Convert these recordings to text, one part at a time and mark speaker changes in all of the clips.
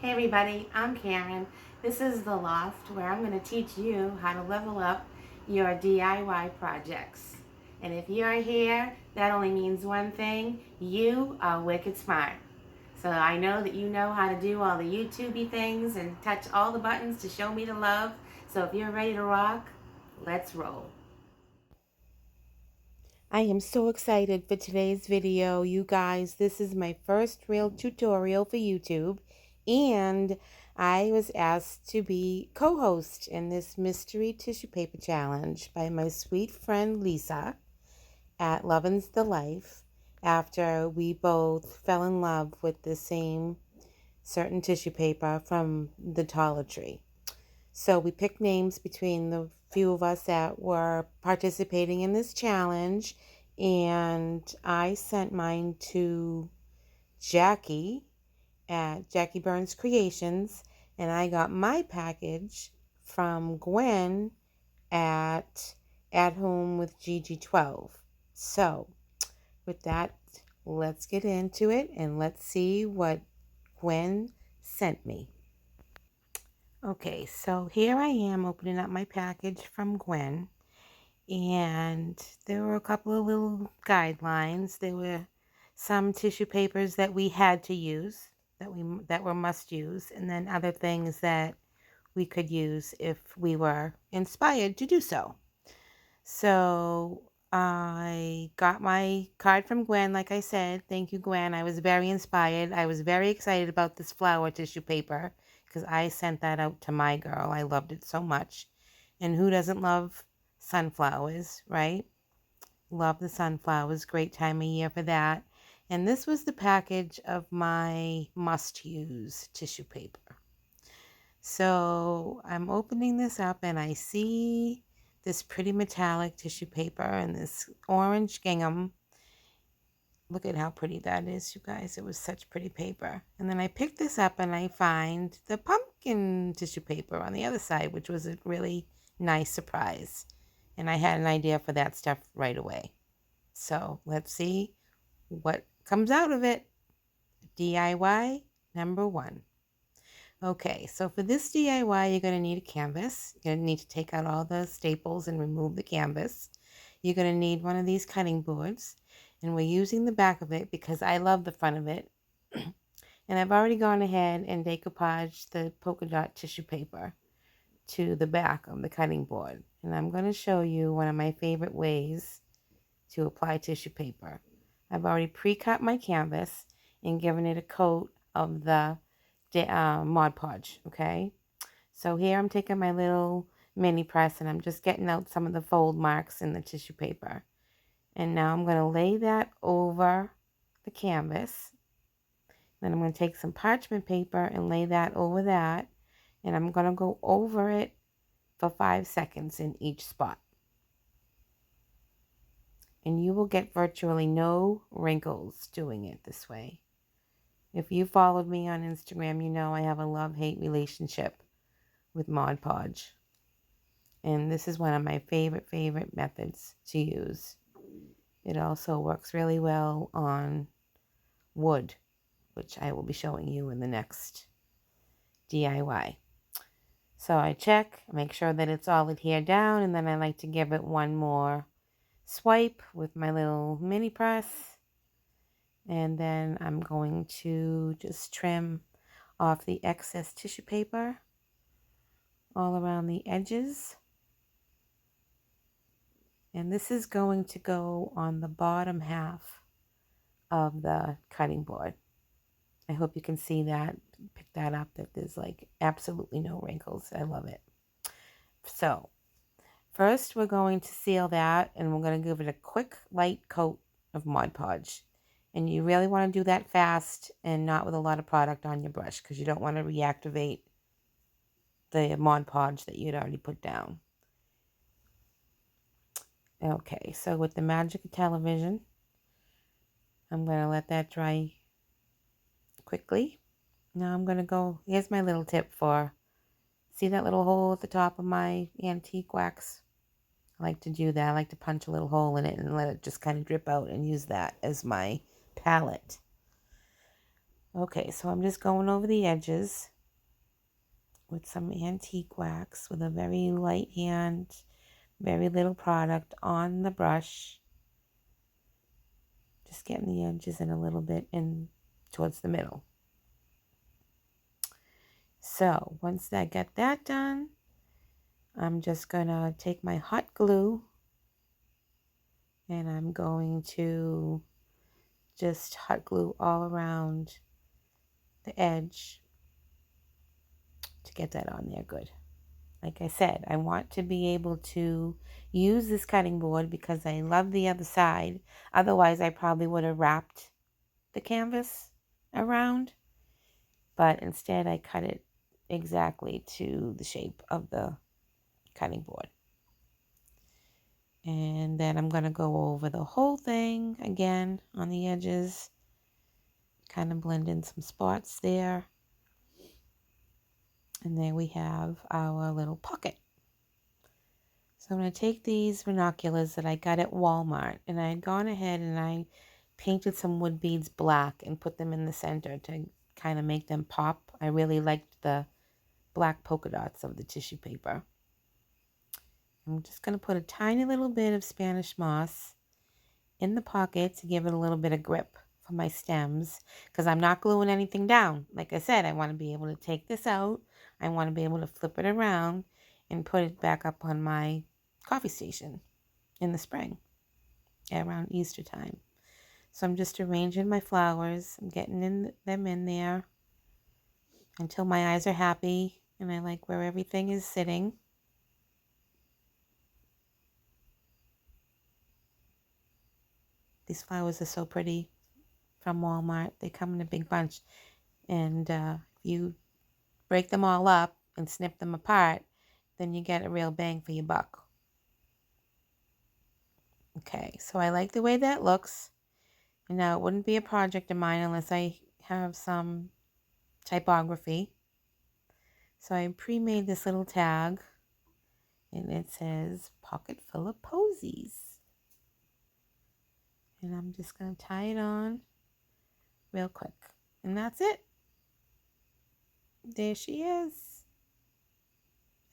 Speaker 1: Hey everybody, I'm Karen. This is The Loft where I'm going to teach you how to level up your DIY projects. And if you're here, that only means one thing: you are wicked smart. So I know that you know how to do all the YouTubey things and touch all the buttons to show me the love. So if you're ready to rock, let's roll. I am so excited for today's video, you guys. This is my first real tutorial for YouTube, and I was asked to be co-host in this mystery tissue paper challenge by my sweet friend Lisa at Lovin's the Life after we both fell in love with the same certain tissue paper from the Dollar Tree. So we picked names between the few of us that were participating in this challenge, and I sent mine to Jackie at Jackie Burns Creations, and I got my package from Gwen at Home with GG12. So with that, let's get into it and let's see what Gwen sent me. Okay, so here I am opening up my package from Gwen, and there were a couple of little guidelines. There were some tissue papers that we had to use, that were must use, and then other things that we could use if we were inspired to do so. So I got my card from Gwen, like I said. Thank you, Gwen. I was very inspired. I was very excited about this flower tissue paper because I sent that out to my girl. I loved it so much. And who doesn't love sunflowers, right? Love the sunflowers. Great time of year for that. And this was the package of my must-use tissue paper. So I'm opening this up and I see this pretty metallic tissue paper and this orange gingham. Look at how pretty that is, you guys. It was such pretty paper. And then I picked this up and I find the pumpkin tissue paper on the other side, which was a really nice surprise. And I had an idea for that stuff right away. So let's see what comes out of it. DIY number 1. Okay, so for this DIY, you're going to need a canvas. You're going to need to take out all the staples and remove the canvas. You're going to need one of these cutting boards. And we're using the back of it because I love the front of it. And I've already gone ahead and decoupaged the polka dot tissue paper to the back of the cutting board. And I'm going to show you one of my favorite ways to apply tissue paper. I've already pre-cut my canvas and given it a coat of the Mod Podge, okay? So here I'm taking my little mini press and I'm just getting out some of the fold marks in the tissue paper. And now I'm going to lay that over the canvas. Then I'm going to take some parchment paper and lay that over that. And I'm going to go over it for 5 seconds in each spot. And you will get virtually no wrinkles doing it this way. If you followed me on Instagram, you know I have a love-hate relationship with Mod Podge. And this is one of my favorite methods to use. It also works really well on wood, which I will be showing you in the next DIY. So I check, make sure that it's all adhered down, and then I like to give it one more swipe with my little mini press. And then I'm going to just trim off the excess tissue paper all around the edges. And this is going to go on the bottom half of the cutting board. I hope you can see that, pick that up, that there's like absolutely no wrinkles. I love it. So first we're going to seal that and we're going to give it a quick light coat of Mod Podge. And you really want to do that fast and not with a lot of product on your brush because you don't want to reactivate the Mod Podge that you'd already put down. Okay, so with the magic of television, I'm going to let that dry quickly. Now I'm going to go, here's my little tip for, see that little hole at the top of my antique wax? I like to do that. I like to punch a little hole in it and let it just kind of drip out and use that as my palette. Okay, so I'm just going over the edges with some antique wax with a very light hand, very little product on the brush. Just getting the edges in a little bit in towards the middle. So once I get that done, I'm just going to take my hot glue and I'm going to just hot glue all around the edge to get that on there good. Like I said, I want to be able to use this cutting board because I love the other side. Otherwise, I probably would have wrapped the canvas around. But instead, I cut it exactly to the shape of the cutting board. And then I'm going to go over the whole thing again on the edges. Kind of blend in some spots there. And there we have our little pocket. So I'm going to take these binoculars that I got at Walmart. And I had gone ahead and I painted some wood beads black and put them in the center to kind of make them pop. I really liked the black polka dots of the tissue paper. I'm just going to put a tiny little bit of Spanish moss in the pocket to give it a little bit of grip for my stems because I'm not gluing anything down. Like I said, I want to be able to take this out. I want to be able to flip it around and put it back up on my coffee station in the spring around Easter time. So I'm just arranging my flowers. I'm getting them in there until my eyes are happy and I like where everything is sitting. These flowers are so pretty from Walmart. They come in a big bunch. And if you break them all up and snip them apart, then you get a real bang for your buck. Okay, so I like the way that looks. And now it wouldn't be a project of mine unless I have some typography. So I pre-made this little tag. And it says, pocket full of posies. And I'm just going to tie it on real quick. And that's it. There she is.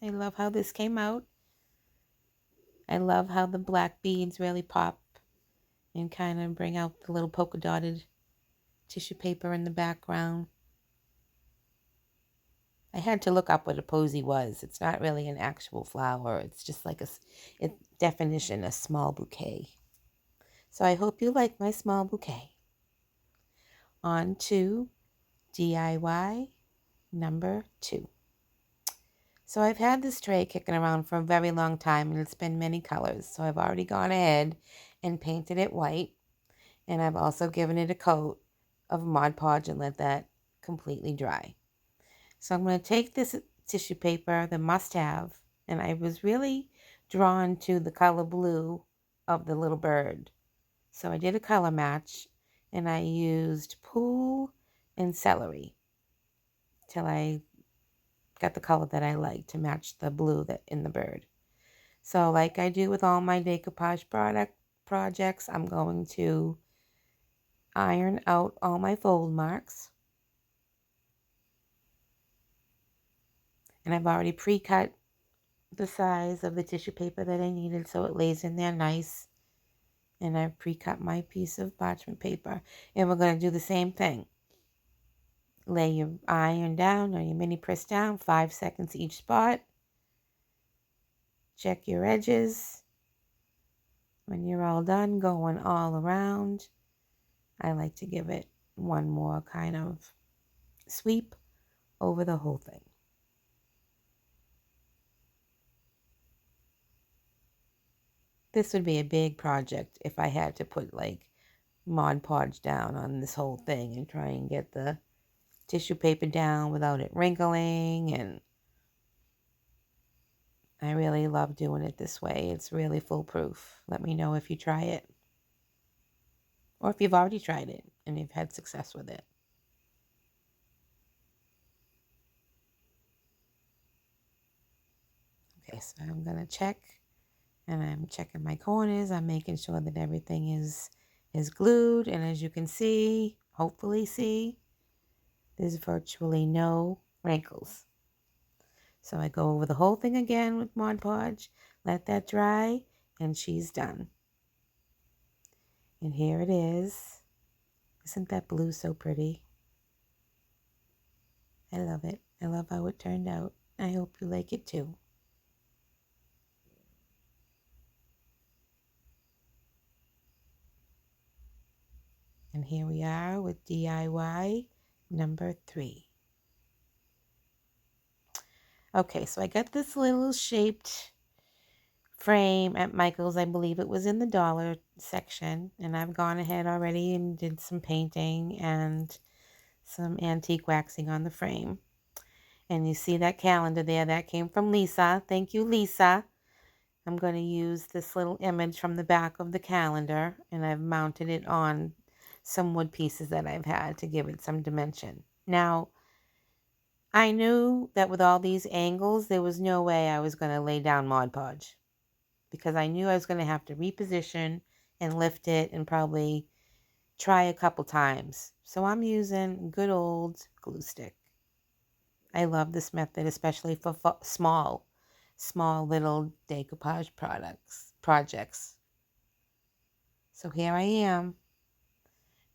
Speaker 1: I love how this came out. I love how the black beads really pop and kind of bring out the little polka dotted tissue paper in the background. I had to look up what a posy was. It's not really an actual flower. It's just like a definition, a small bouquet. So I hope you like my small bouquet. On to DIY number 2. So I've had this tray kicking around for a very long time and it's been many colors. So I've already gone ahead and painted it white. And I've also given it a coat of Mod Podge and let that completely dry. So I'm going to take this tissue paper, the must-have, and I was really drawn to the color blue of the little bird. So I did a color match, and I used pool and celery till I got the color that I like to match the blue that in the bird. So like I do with all my decoupage projects, I'm going to iron out all my fold marks. And I've already pre-cut the size of the tissue paper that I needed so it lays in there nice. And I've pre-cut my piece of parchment paper. And we're going to do the same thing. Lay your iron down or your mini press down, 5 seconds each spot. Check your edges. When you're all done going all around, I like to give it one more kind of sweep over the whole thing. This would be a big project if I had to put like Mod Podge down on this whole thing and try and get the tissue paper down without it wrinkling. And I really love doing it this way. It's really foolproof. Let me know if you try it. Or if you've already tried it and you've had success with it. Okay, so I'm going to check. And I'm checking my corners. I'm making sure that everything is glued. And as you can see, hopefully see, there's virtually no wrinkles. So I go over the whole thing again with Mod Podge, let that dry, and she's done. And here it is. Isn't that blue so pretty? I love it. I love how it turned out. I hope you like it too. And here we are with DIY number 3. Okay, so I got this little shaped frame at Michael's. I believe it was in the dollar section. And I've gone ahead already and did some painting and some antique waxing on the frame. And you see that calendar there, that came from Lisa. Thank you, Lisa. I'm going to use this little image from the back of the calendar, and I've mounted it on some wood pieces that I've had to give it some dimension. Now, I knew that with all these angles, there was no way I was going to lay down Mod Podge, because I knew I was going to have to reposition and lift it and probably try a couple times. So I'm using good old glue stick. I love this method, especially for small little decoupage projects. So here I am,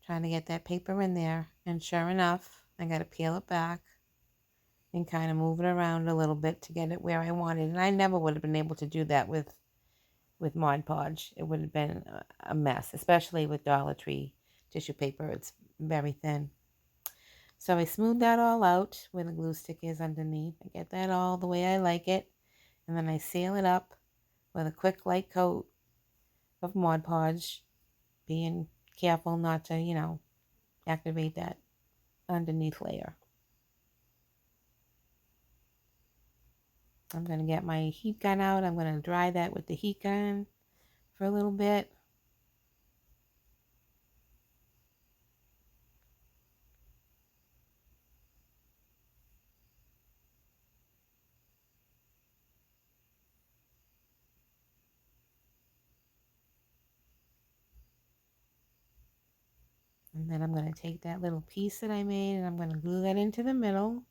Speaker 1: trying to get that paper in there, and sure enough, I got to peel it back and kind of move it around a little bit to get it where I wanted. And I never would have been able to do that with Mod Podge. It would have been a mess, especially with Dollar Tree tissue paper. It's very thin. So I smooth that all out where the glue stick is underneath. I get that all the way I like it. And then I seal it up with a quick light coat of Mod Podge, being careful not to, activate that underneath layer. I'm going to get my heat gun out. I'm going to dry that with the heat gun for a little bit. And then I'm going to take that little piece that I made and I'm going to glue that into the middle.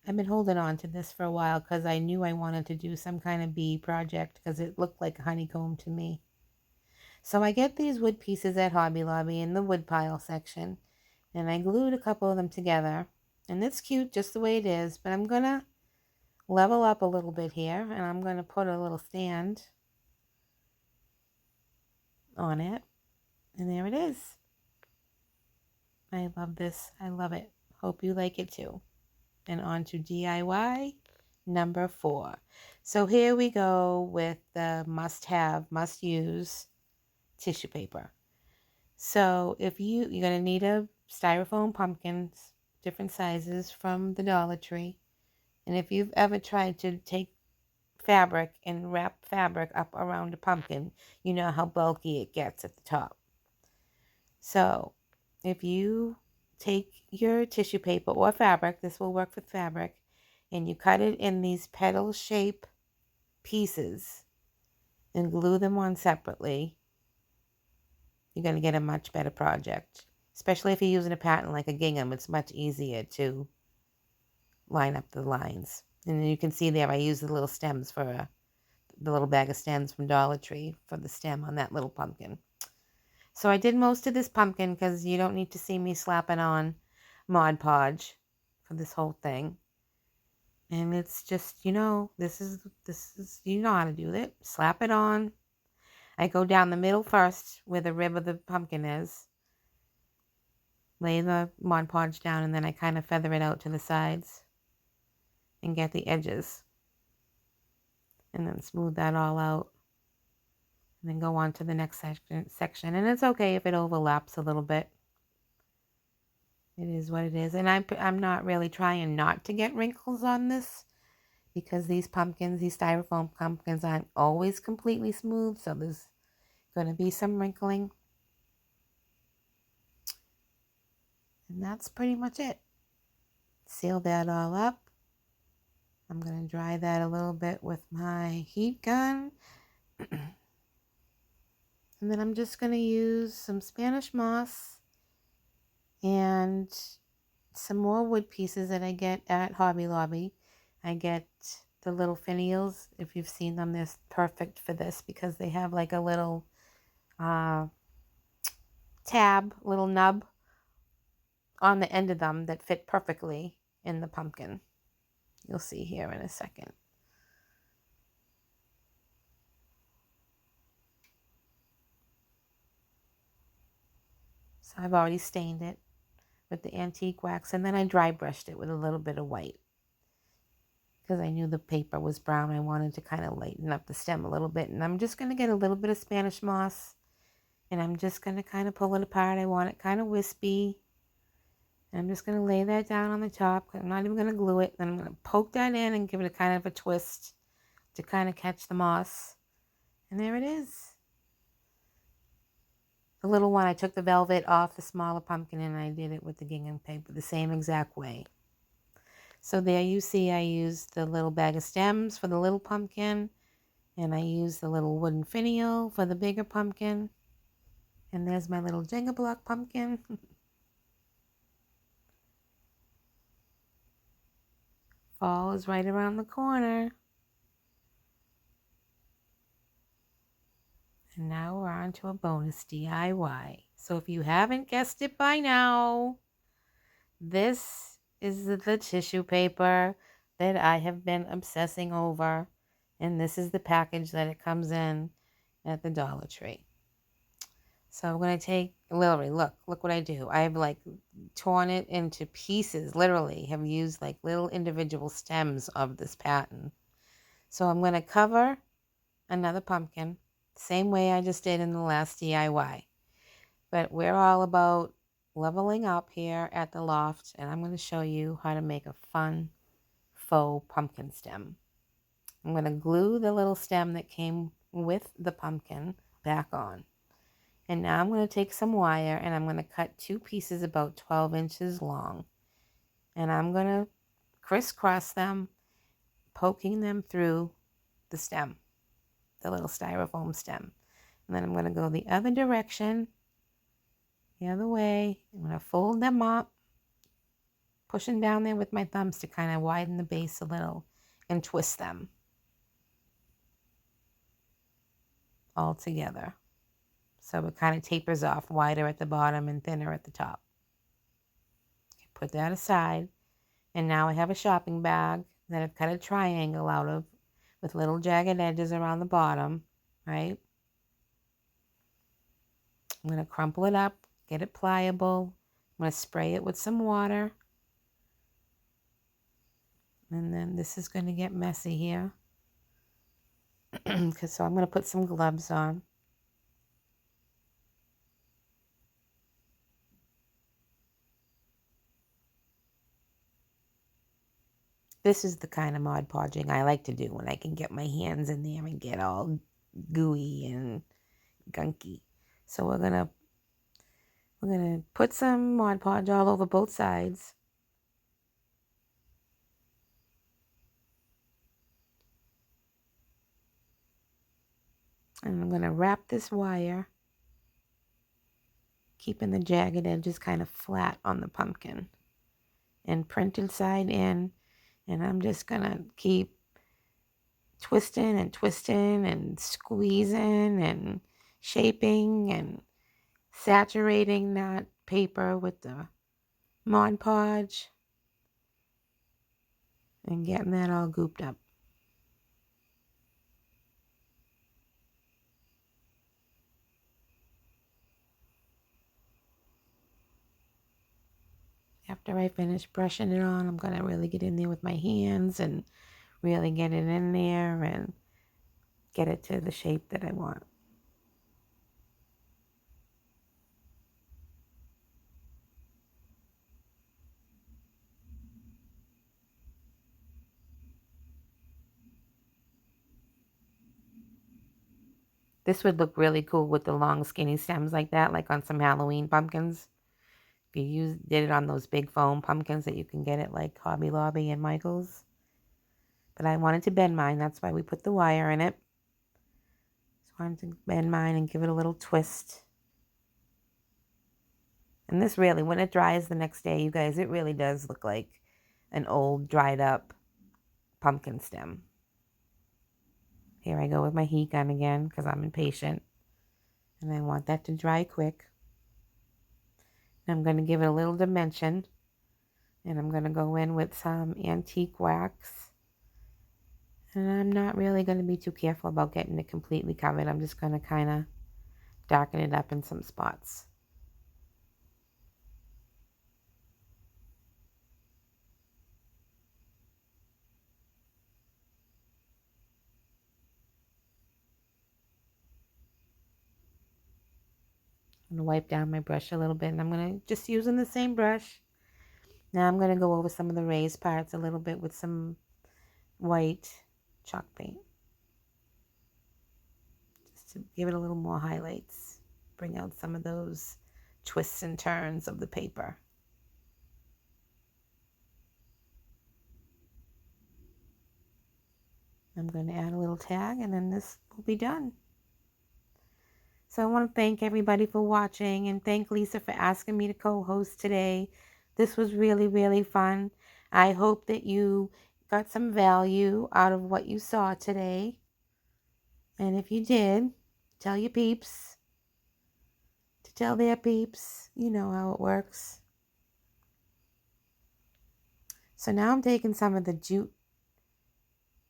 Speaker 1: I've been holding on to this for a while because I knew I wanted to do some kind of bee project because it looked like a honeycomb to me. So I get these wood pieces at Hobby Lobby in the wood pile section, and I glued a couple of them together. And it's cute just the way it is, but I'm going to level up a little bit here, and I'm going to put a little stand on it. And there it is. I love this. I love it. Hope you like it too. And on to DIY number 4. So here we go with the must-have, must-use tissue paper. So if you're going to need a styrofoam pumpkins, different sizes from the Dollar Tree. And if you've ever tried to take fabric and wrap fabric up around a pumpkin, you know how bulky it gets at the top. So if you take your tissue paper or fabric, this will work with fabric, and you cut it in these petal shape pieces and glue them on separately, you're going to get a much better project. Especially if you're using a pattern like a gingham, it's much easier to line up the lines. And you can see there I use the little stems for the little bag of stems from Dollar Tree for the stem on that little pumpkin. So I did most of this pumpkin because you don't need to see me slapping on Mod Podge for this whole thing. And it's just, this is you know how to do it. Slap it on. I go down the middle first where the rib of the pumpkin is. Lay the Mod Podge down, and then I kind of feather it out to the sides and get the edges. And then smooth that all out. And then go on to the next section. And it's okay if it overlaps a little bit. It is what it is. And I'm not really trying not to get wrinkles on this, because these pumpkins, these styrofoam pumpkins, aren't always completely smooth. So there's going to be some wrinkling. And that's pretty much it. Seal that all up. I'm going to dry that a little bit with my heat gun. And then I'm just going to use some Spanish moss and some more wood pieces that I get at Hobby Lobby. I get the little finials. If you've seen them, they're perfect for this because they have like a little tab, little nub on the end of them that fit perfectly in the pumpkin. You'll see here in a second. So I've already stained it with the antique wax, and then I dry brushed it with a little bit of white because I knew the paper was brown. I wanted to kind of lighten up the stem a little bit, and I'm just going to get a little bit of Spanish moss, and I'm just going to kind of pull it apart. I want it kind of wispy. And I'm just going to lay that down on the top. I'm not even going to glue it. Then I'm going to poke that in and give it a kind of a twist to kind of catch the moss. And there it is. The little one, I took the velvet off the smaller pumpkin and I did it with the gingham paper the same exact way. So there you see I used the little bag of stems for the little pumpkin, and I used the little wooden finial for the bigger pumpkin. And there's my little Jenga block pumpkin. Fall is right around the corner. And now we're on to a bonus DIY. So if you haven't guessed it by now, this is the tissue paper that I have been obsessing over. And this is the package that it comes in at the Dollar Tree. So I'm going to take, literally, look what I do. I've like torn it into pieces, literally have used like little individual stems of this pattern. So I'm going to cover another pumpkin, same way I just did in the last DIY. But we're all about leveling up here at the loft, and I'm going to show you how to make a fun faux pumpkin stem. I'm going to glue the little stem that came with the pumpkin back on. And now I'm going to take some wire and I'm going to cut two pieces about 12 inches long. And I'm going to crisscross them, poking them through the stem, the little styrofoam stem. And then I'm going to go the other direction, the other way. I'm going to fold them up, pushing down there with my thumbs to kind of widen the base a little and twist them all together. So it kind of tapers off, wider at the bottom and thinner at the top. Put that aside. And now I have a shopping bag that I've cut a triangle out of with little jagged edges around the bottom, right? I'm going to crumple it up, get it pliable. I'm going to spray it with some water. And then this is going to get messy here. So I'm going to put some gloves on. This is the kind of Mod Podging I like to do when I can get my hands in there and get all gooey and gunky. So we're gonna put some Mod Podge all over both sides. And I'm gonna wrap this wire, keeping the jagged edges kind of flat on the pumpkin, and printed side in. And I'm just gonna keep twisting and squeezing and shaping and saturating that paper with the Mod Podge and getting that all gooped up. After I finish brushing it on, I'm going to really get in there with my hands and really get it in there and get it to the shape that I want. This would look really cool with the long skinny stems like that, like on some Halloween pumpkins. If you did it on those big foam pumpkins that you can get at like Hobby Lobby and Michael's. But I wanted to bend mine, that's why we put the wire in it. Just wanted to bend mine and give it a little twist. And this really, when it dries the next day, you guys, it really does look like an old dried up pumpkin stem. Here I go with my heat gun again because I'm impatient. And I want that to dry quick. And I'm going to give it a little dimension. And I'm going to go in with some antique wax. And I'm not really going to be too careful about getting it completely covered. I'm just going to kind of darken it up in some spots. I'm going to wipe down my brush a little bit. And I'm going to just using the same brush. Now I'm going to go over some of the raised parts a little bit with some white chalk paint. Just to give it a little more highlights. Bring out some of those twists and turns of the paper. I'm going to add a little tag and then this will be done. So I want to thank everybody for watching and thank Lisa for asking me to co-host today. This was really, really fun. I hope that you got some value out of what you saw today. And if you did, tell your peeps to tell their peeps. You know how it works. So now I'm taking some of the jute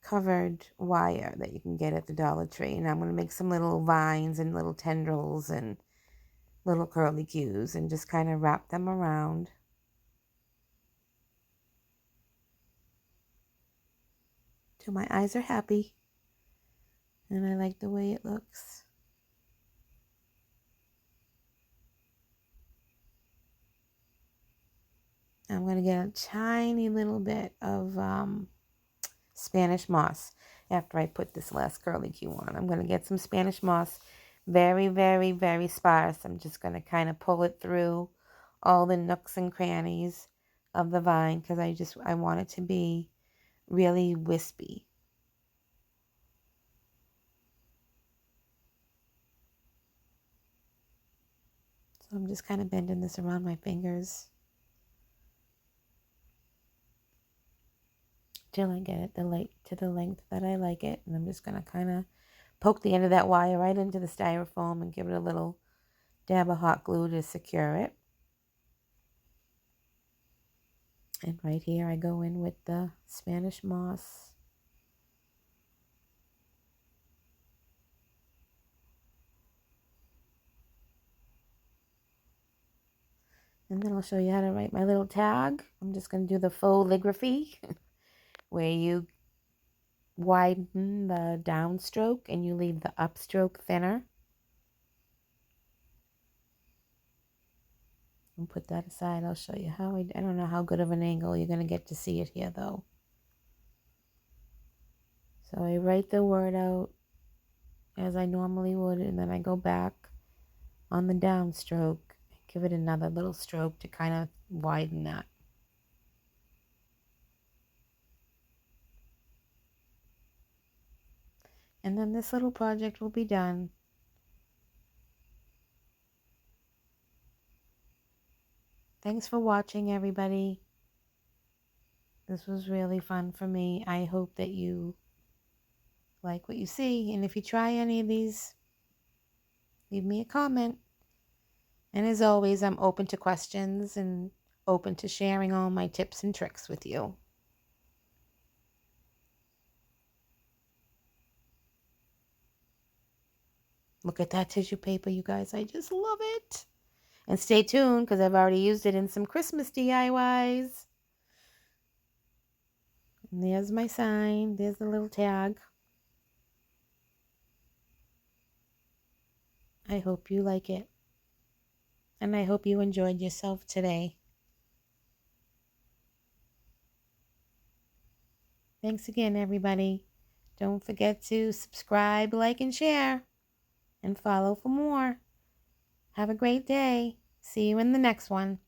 Speaker 1: covered wire that you can get at the Dollar Tree, and I'm going to make some little vines and little tendrils and little curly cues and just kind of wrap them around. Till my eyes are happy and I like the way it looks. I'm going to get a tiny little bit of Spanish moss after I put this last curly cue on. I'm going to get some Spanish moss, very, very, very sparse. I'm just going to kind of pull it through all the nooks and crannies of the vine because I want it to be really wispy. So I'm just kind of bending this around my fingers till I get it to the length that I like it. And I'm just going to kind of poke the end of that wire right into the styrofoam and give it a little dab of hot glue to secure it. And right here I go in with the Spanish moss. And then I'll show you how to write my little tag. I'm just going to do the faux calligraphy where you widen the downstroke and you leave the upstroke thinner. And put that aside. I'll show you how. I don't know how good of an angle you're going to get to see it here though. So I write the word out as I normally would, and then I go back on the downstroke, give it another little stroke to kind of widen that. And then this little project will be done. Thanks for watching, everybody. This was really fun for me. I hope that you like what you see. And if you try any of these, leave me a comment. And as always, I'm open to questions and open to sharing all my tips and tricks with you. Look at that tissue paper, you guys. I just love it. And stay tuned because I've already used it in some Christmas DIYs. And there's my sign. There's the little tag. I hope you like it. And I hope you enjoyed yourself today. Thanks again, everybody. Don't forget to subscribe, like, and share. And follow for more. Have a great day. See you in the next one.